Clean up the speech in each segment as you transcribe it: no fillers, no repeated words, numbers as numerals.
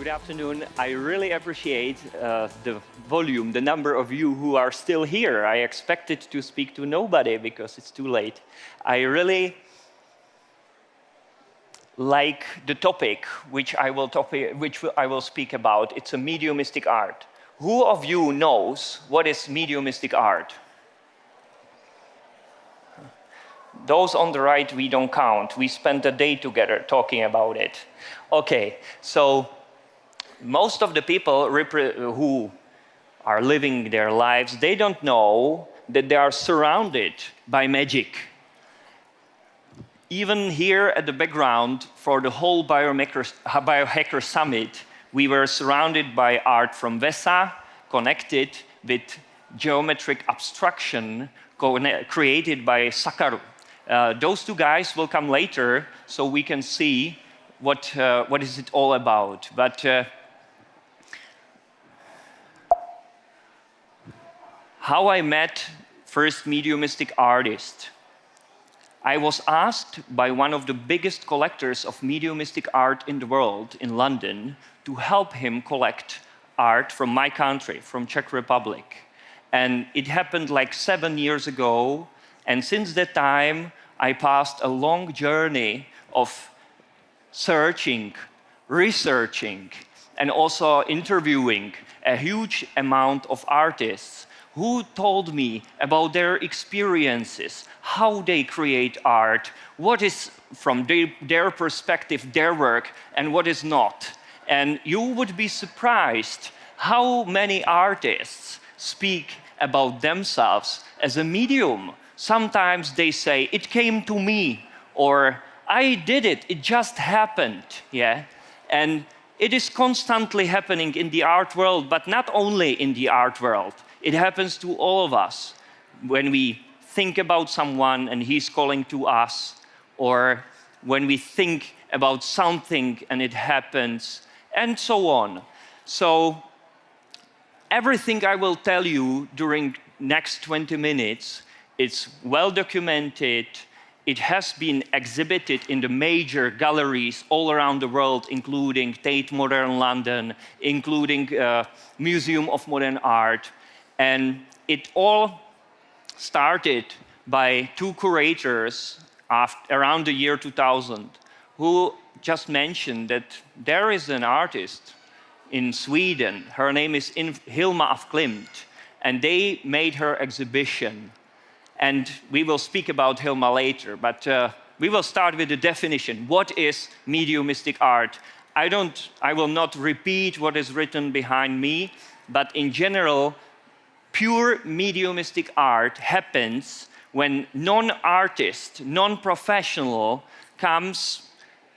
Good afternoon. I really appreciate the volume, the number of you who are still here. I expected to speak to nobody because it's too late. I really like the topic which I will speak about. It's a mediumistic art. Who of you knows what is mediumistic art? Those on the right, we don't count. We spent a day together talking about it. Okay, so most of the people who are living their lives, they don't know that they are surrounded by magic. Even here at the background, for the whole Biohacker Summit, we were surrounded by art from VESA, connected with geometric abstraction created by Sakharu. Those two guys will come later, so we can see what is it all about. But how I met first mediumistic artist. I was asked by one of the biggest collectors of mediumistic art in the world in London to help him collect art from my country, from Czech Republic. And it happened like 7 years ago. And since that time, I passed a long journey of searching, researching, and also interviewing a huge amount of artists who told me about their experiences, how they create art, what is from their perspective their work and what is not. And you would be surprised how many artists speak about themselves as a medium. Sometimes they say, it came to me, or I did it, it just happened. Yeah? And it is constantly happening in the art world, but not only in the art world. It happens to all of us when we think about someone and he's calling to us, or when we think about something and it happens, and so on. So everything I will tell you during next 20 minutes, it's well documented. It has been exhibited in the major galleries all around the world, including Tate Modern London, including Museum of Modern Art. And it all started by two curators around the year 2000 who just mentioned that there is an artist in Sweden. Her name is Helmath, and they made her exhibition. And we will speak about Hilma later, but we will start with the definition. What is mediumistic art? I will not repeat what is written behind me, but in general, pure mediumistic art happens when non-artist, non-professional comes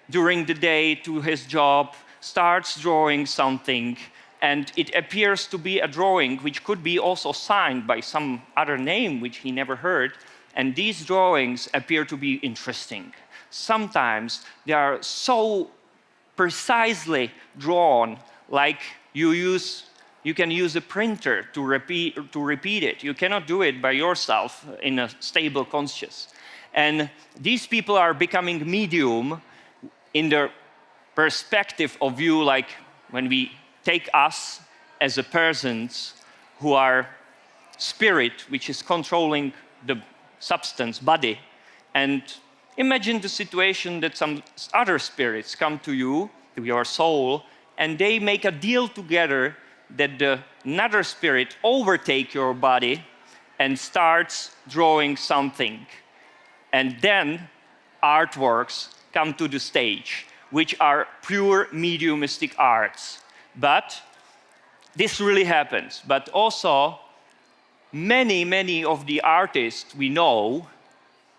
during the day to his job, starts drawing something, and it appears to be a drawing which could be also signed by some other name which he never heard, and these drawings appear to be interesting. Sometimes they are so precisely drawn, like you can use a printer to repeat it. You cannot do it by yourself in a stable conscious. And these people are becoming medium in the perspective of view, like when we take us as a persons who are spirit, which is controlling the substance, body. And imagine the situation that some other spirits come to you, to your soul, and they make a deal together that another spirit overtake your body and starts drawing something. And then artworks come to the stage, which are pure mediumistic arts. But this really happens. But also, many of the artists we know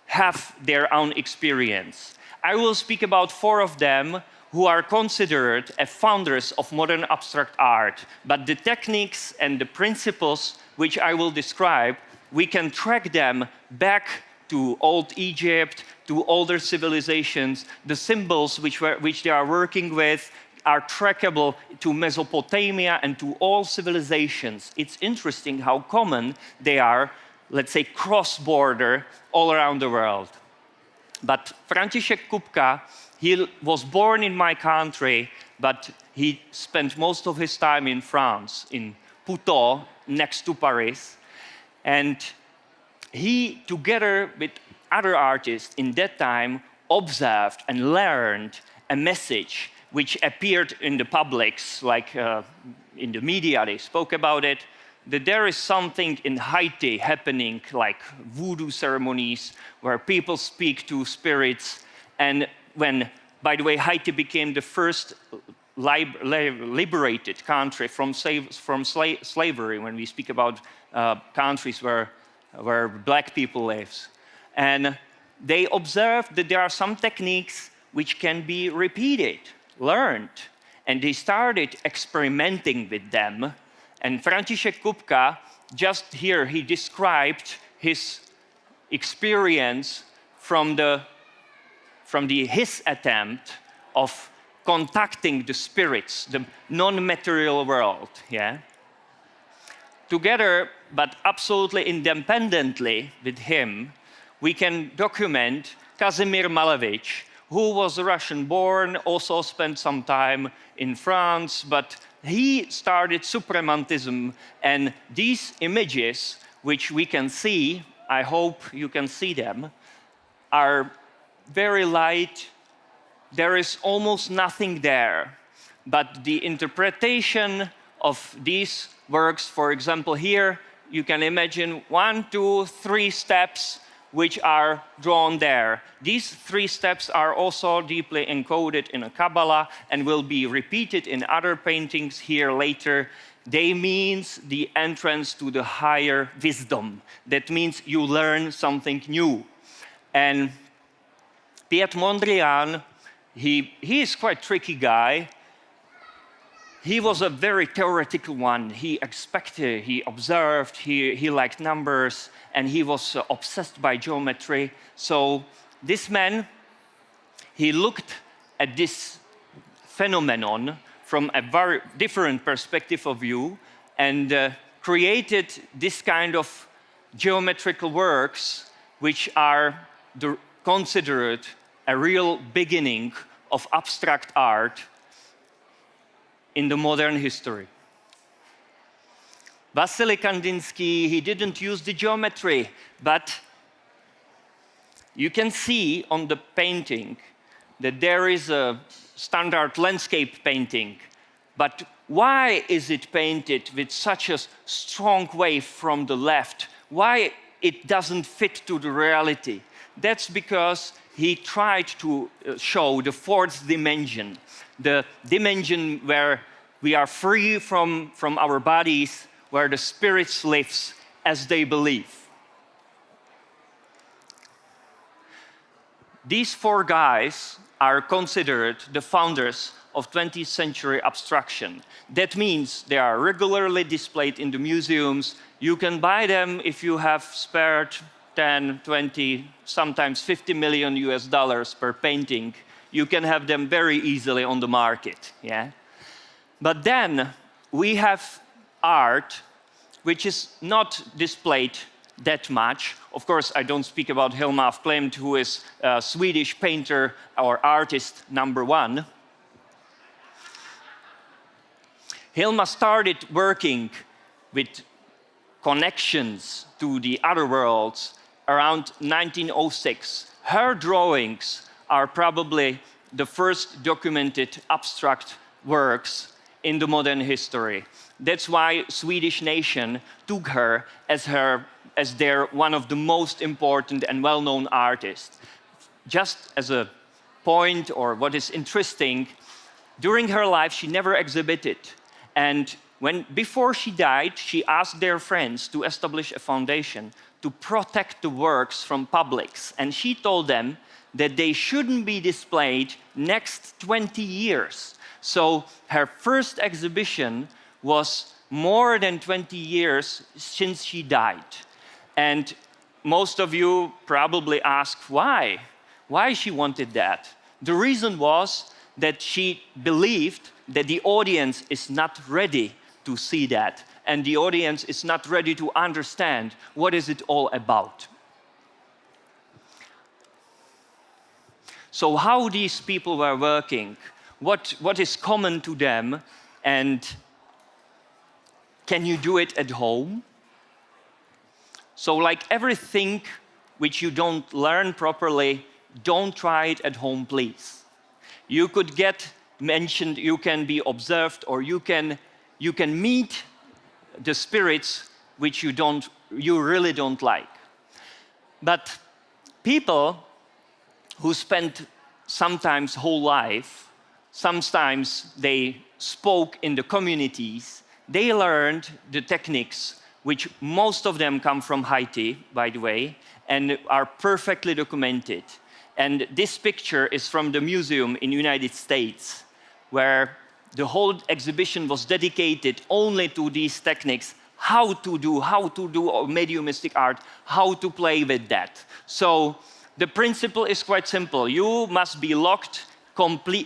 have their own experience. I will speak about 4 of them who are considered as founders of modern abstract art. But the techniques and the principles which I will describe, we can track them back to old Egypt, to older civilizations. The symbols which they are working with are trackable to Mesopotamia and to all civilizations. It's interesting how common they are, let's say, cross-border all around the world. But František Kupka, he was born in my country but he spent most of his time in France, in Puteaux, next to Paris. And he, together with other artists in that time, observed and learned a message which appeared in the publics, like in the media, they spoke about it, that there is something in Haiti happening, like voodoo ceremonies, where people speak to spirits. And when, by the way, Haiti became the first liberated country from slavery, when we speak about countries where black people live. And they observed that there are some techniques which can be repeated, learned. And they started experimenting with them. And František Kupka, just here, he described his experience from his attempt of contacting the spirits, the non-material world. Yeah? Together, but absolutely independently with him, we can document Kazimir Malevich, who was Russian-born, also spent some time in France, but he started suprematism, and these images, which we can see, I hope you can see them, are very light. There is almost nothing there, but the interpretation of these works, for example, here, you can imagine 1, 2, 3 steps which are drawn there. These 3 steps are also deeply encoded in a Kabbalah and will be repeated in other paintings here later. They mean the entrance to the higher wisdom. That means you learn something new. And Piet Mondrian, he is quite a tricky guy. He was a very theoretical one. He expected, he observed, he liked numbers, and he was obsessed by geometry. So this man, he looked at this phenomenon from a very different perspective of view and created this kind of geometrical works which are considered a real beginning of abstract art in the modern history. Vladimir Kandinsky, he didn't use the geometry, but you can see on the painting that there is a standard landscape painting. But why is it painted with such a strong wave from the left? Why it doesn't fit to the reality? That's because he tried to show the 4th dimension, the dimension where we are free from our bodies, where the spirits live as they believe. These 4 guys are considered the founders of 20th century abstraction. That means they are regularly displayed in the museums. You can buy them if you have spared 10, 20, sometimes $50 million per painting. You can have them very easily on the market. Yeah? But then we have art which is not displayed that much. Of course, I don't speak about Helmath, who is a Swedish painter or artist #1. Helmath started working with connections to the other worlds around 1906. Her drawings are probably the first documented abstract works in the modern history. That's why Swedish nation took her as their one of the most important and well-known artists. Just as a point, or what is interesting, during her life she never exhibited. And before she died, she asked their friends to establish a foundation to protect the works from publics. And she told them that they shouldn't be displayed next 20 years. So her first exhibition was more than 20 years since she died. And most of you probably ask why she wanted that. The reason was that she believed that the audience is not ready to see that, and the audience is not ready to understand what is it all about. So how these people were working? what is common to them, and can you do it at home? So like everything which you don't learn properly, don't try it at home, please. You could get mentioned, you can be observed, or you can meet the spirits which you really don't like. But people who spend sometimes whole life, sometimes they spoke in the communities, they learned the techniques, which most of them come from Haiti, by the way, and are perfectly documented. And this picture is from the museum in the United States, where the whole exhibition was dedicated only to these techniques, how to do mediumistic art, how to play with that. So the principle is quite simple. You must be locked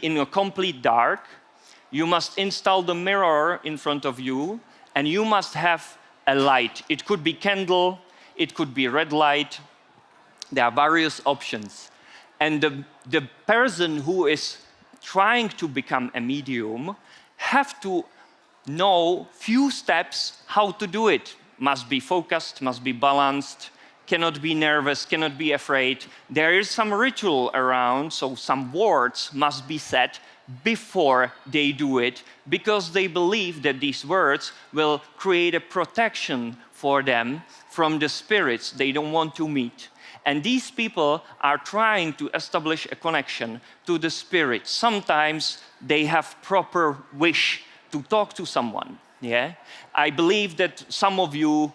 in a complete dark. You must install the mirror in front of you, and you must have a light. It could be candle, it could be red light. There are various options. And the person who is trying to become a medium have to know few steps how to do it. Must be focused, must be balanced, cannot be nervous, cannot be afraid. There is some ritual around, so some words must be said before they do it, because they believe that these words will create a protection for them from the spirits they don't want to meet. And these people are trying to establish a connection to the spirit. Sometimes they have proper wish to talk to someone. Yeah? I believe that some of you,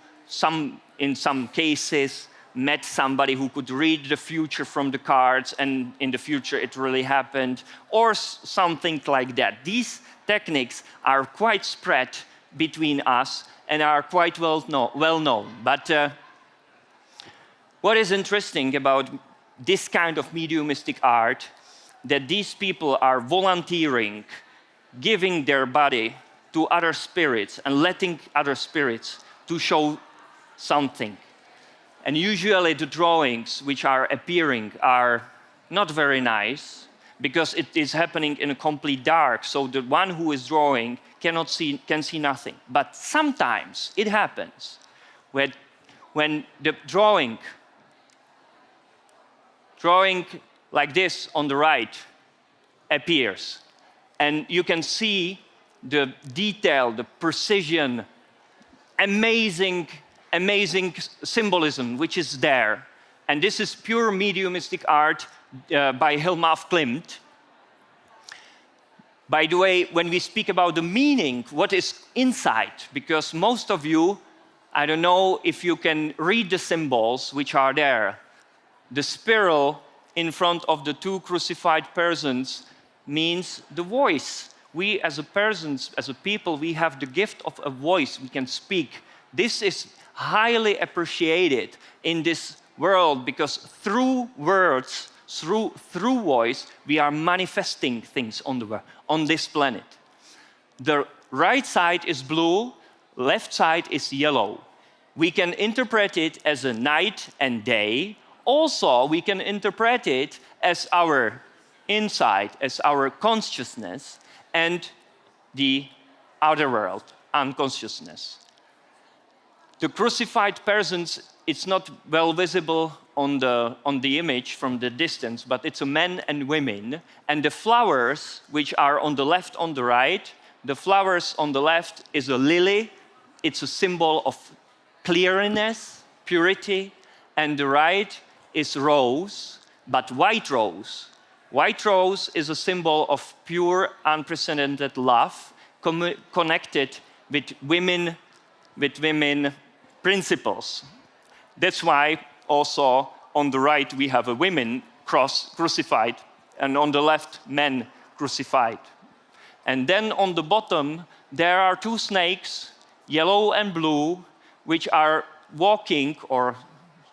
in some cases, met somebody who could read the future from the cards, and in the future it really happened, or something like that. These techniques are quite spread between us and are quite well known. But what is interesting about this kind of mediumistic art, that these people are volunteering, giving their body to other spirits and letting other spirits to show something. And usually the drawings which are appearing are not very nice, because it is happening in a complete dark, so the one who is drawing can see nothing. But sometimes it happens when the drawing like this on the right appears, and you can see the detail, the precision, amazing symbolism which is there. And this is pure mediumistic art by Helmath. By the way, when we speak about the meaning, what is inside, because most of you, I don't know if you can read the symbols which are there. The spiral in front of the two crucified persons means the voice. We as a people, we have the gift of a voice, we can speak. This is highly appreciated in this world, because through words, through voice, we are manifesting things on this planet. The right side is blue, left side is yellow. We can interpret it as a night and day. Also, we can interpret it as our inside, as our consciousness, and the outer world, unconsciousness. The crucified persons, it's not well visible on the image from the distance, but it's a men and women. And the flowers, which are on the left, on the right, the flowers on the left is a lily. It's a symbol of clearness, purity. And the right is rose, but white rose. White rose is a symbol of pure, unprecedented love, connected with women principles. That's why also on the right we have a women crucified, and on the left men crucified. And then on the bottom there are two snakes, yellow and blue, which are walking or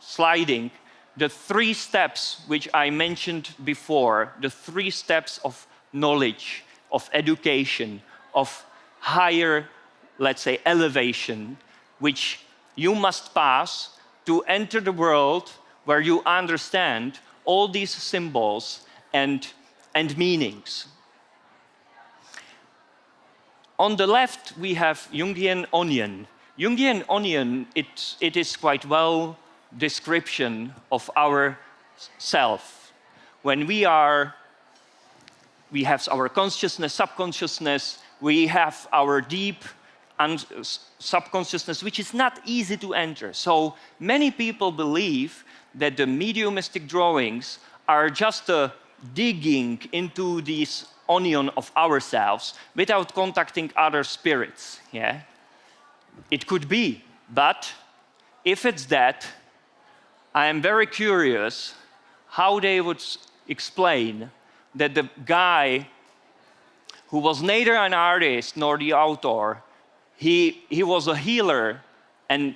sliding the 3 steps which I mentioned before, the 3 steps of knowledge, of education, of higher, let's say, elevation, which you must pass to enter the world where you understand all these symbols and meanings. On the left, we have Jungian onion. Jungian onion, it is quite well description of our self. When we have our consciousness, subconsciousness, we have our deep subconsciousness, which is not easy to enter. So many people believe that the mediumistic drawings are just a digging into this onion of ourselves without contacting other spirits. Yeah? It could be, but if it's that, I am very curious how they would explain that the guy who was neither an artist nor the author, he was a healer, and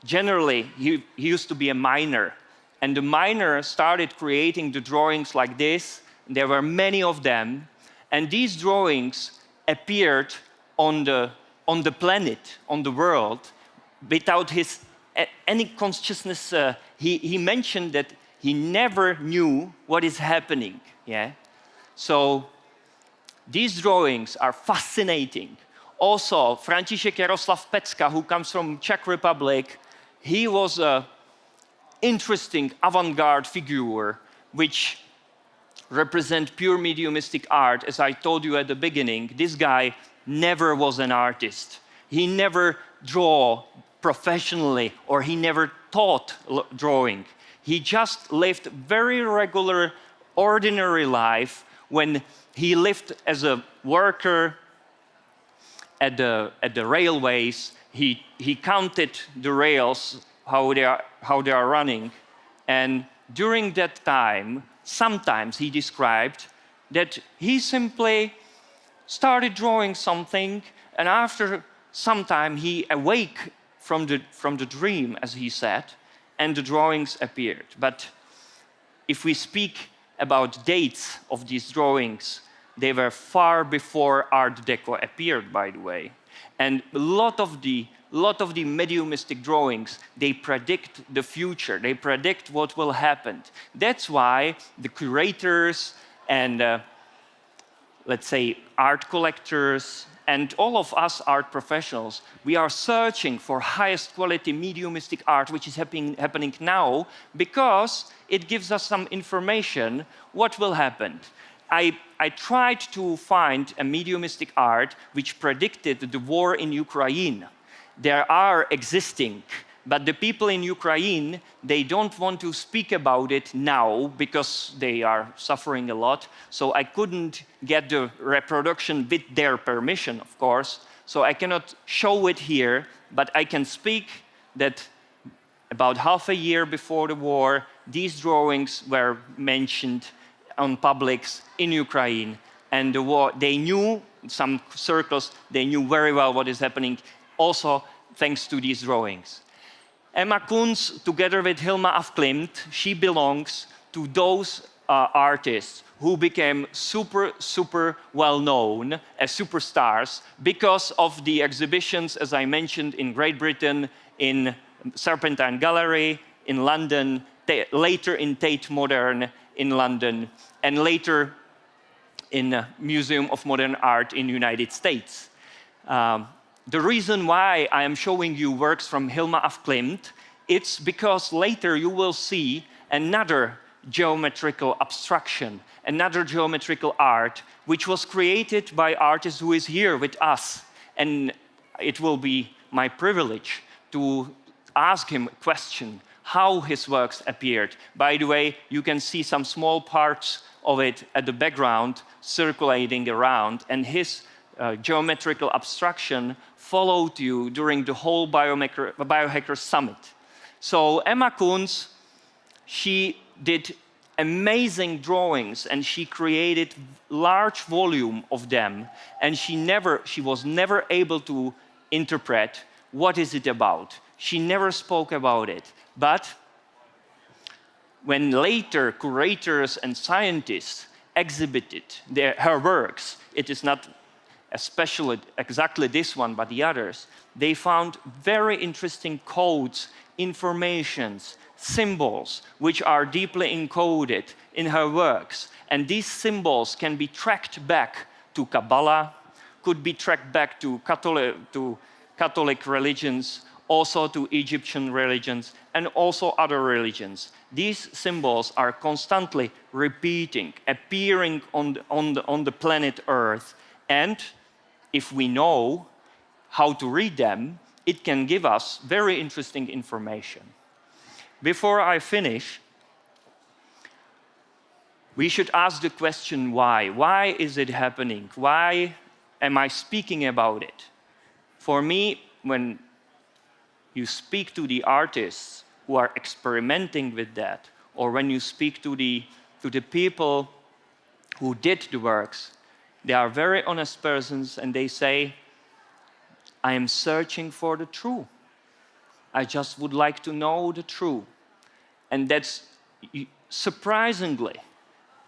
generally he used to be a miner. And the miner started creating the drawings like this. There were many of them, and these drawings appeared on the planet, on the world, without his any consciousness. He mentioned that he never knew what is happening. Yeah? So these drawings are fascinating. Also, František Jaroslav Petska, who comes from Czech Republic, he was an interesting avant-garde figure which represent pure mediumistic art. As I told you at the beginning, this guy never was an artist. He never drew professionally, or he never taught drawing. He just lived very regular, ordinary life. When he lived as a worker at the railways, he counted the rails, how they are running. And during that time, sometimes he described that he simply started drawing something, and after some time he awake from the dream, as he said, and the drawings appeared. But if we speak about dates of these drawings, they were far before Art Deco appeared, by the way. And a lot of the mediumistic drawings, they predict the future. They predict what will happen. That's why the curators and, let's say, art collectors and all of us art professionals, we are searching for highest quality mediumistic art, which is happening now, because it gives us some information what will happen. I tried to find a mediumistic art which predicted the war in Ukraine. There are existing, but the people in Ukraine, they don't want to speak about it now because they are suffering a lot. So I couldn't get the reproduction with their permission, of course. So I cannot show it here, but I can speak that about half a year before the war, these drawings were mentioned on publics in Ukraine. And the war, they knew, some circles, they knew very well what is happening, also thanks to these drawings. Emma Kunz, together with Hilma af Klimt, she belongs to those artists who became super well known as superstars because of the exhibitions, as I mentioned, in Great Britain, in Serpentine Gallery, in London, later in Tate Modern in London, and later in the Museum of Modern Art in the United States. The reason why I am showing you works from Hilma af Klimt, it's because later you will see another geometrical abstraction, another geometrical art, which was created by an artist who is here with us. And it will be my privilege to ask him a question, how his works appeared. By the way, you can see some small parts of it at the background circulating around, and his geometrical abstraction followed you during the whole Biohacker Summit. So Emma Kunz, she did amazing drawings, and she created large volume of them, and she was never able to interpret what is it about. She never spoke about it. But when later curators and scientists exhibited her works, it is not especially exactly this one, but the others, they found very interesting codes, informations, symbols, which are deeply encoded in her works. And these symbols can be tracked back to Kabbalah, could be tracked back to Catholic religions, also to Egyptian religions, and also other religions. These symbols are constantly repeating, appearing on the planet Earth, and if we know how to read them, it can give us very interesting information. Before I finish, we should ask the question why. Why is it happening? Why am I speaking about it? For me, when you speak to the artists who are experimenting with that, or when you speak to the people who did the works, they are very honest persons and they say, I am searching for the truth. I just would like to know the truth. And that's surprisingly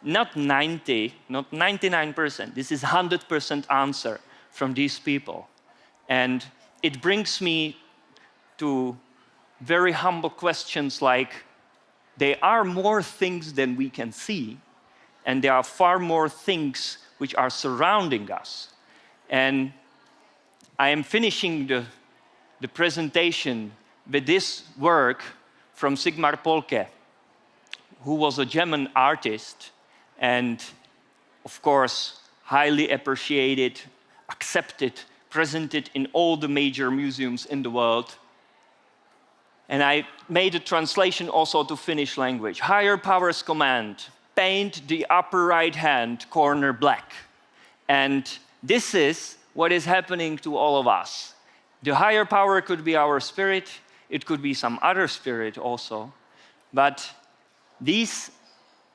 not 90, not 99%. This is 100% answer from these people. And it brings me to very humble questions like, there are more things than we can see, and there are far more things which are surrounding us. And I am finishing the presentation with this work from Sigmar Polke, who was a German artist and, of course, highly appreciated, accepted, presented in all the major museums in the world. And I made a translation also to Finnish language. Higher powers command, paint the upper right-hand corner black. And this is what is happening to all of us. The higher power could be our spirit, it could be some other spirit also. But these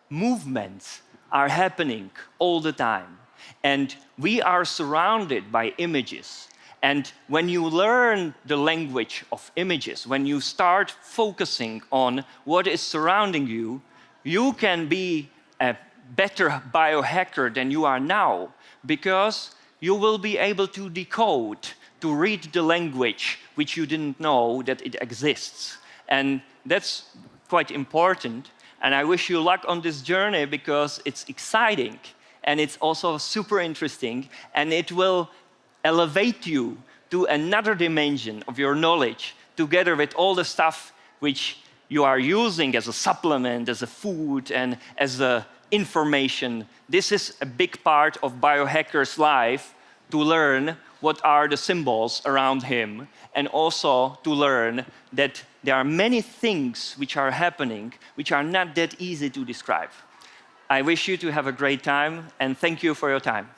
movements are happening all the time. And we are surrounded by images. And when you learn the language of images, when you start focusing on what is surrounding you, you can be a better biohacker than you are now, because you will be able to decode, to read the language which you didn't know that it exists. And that's quite important. And I wish you luck on this journey because it's exciting and it's also super interesting, and it will elevate you to another dimension of your knowledge, together with all the stuff which you are using as a supplement, as a food, and as a information. This is a big part of biohacker's life, to learn what are the symbols around him, and also to learn that there are many things which are happening which are not that easy to describe. I wish you to have a great time, and thank you for your time.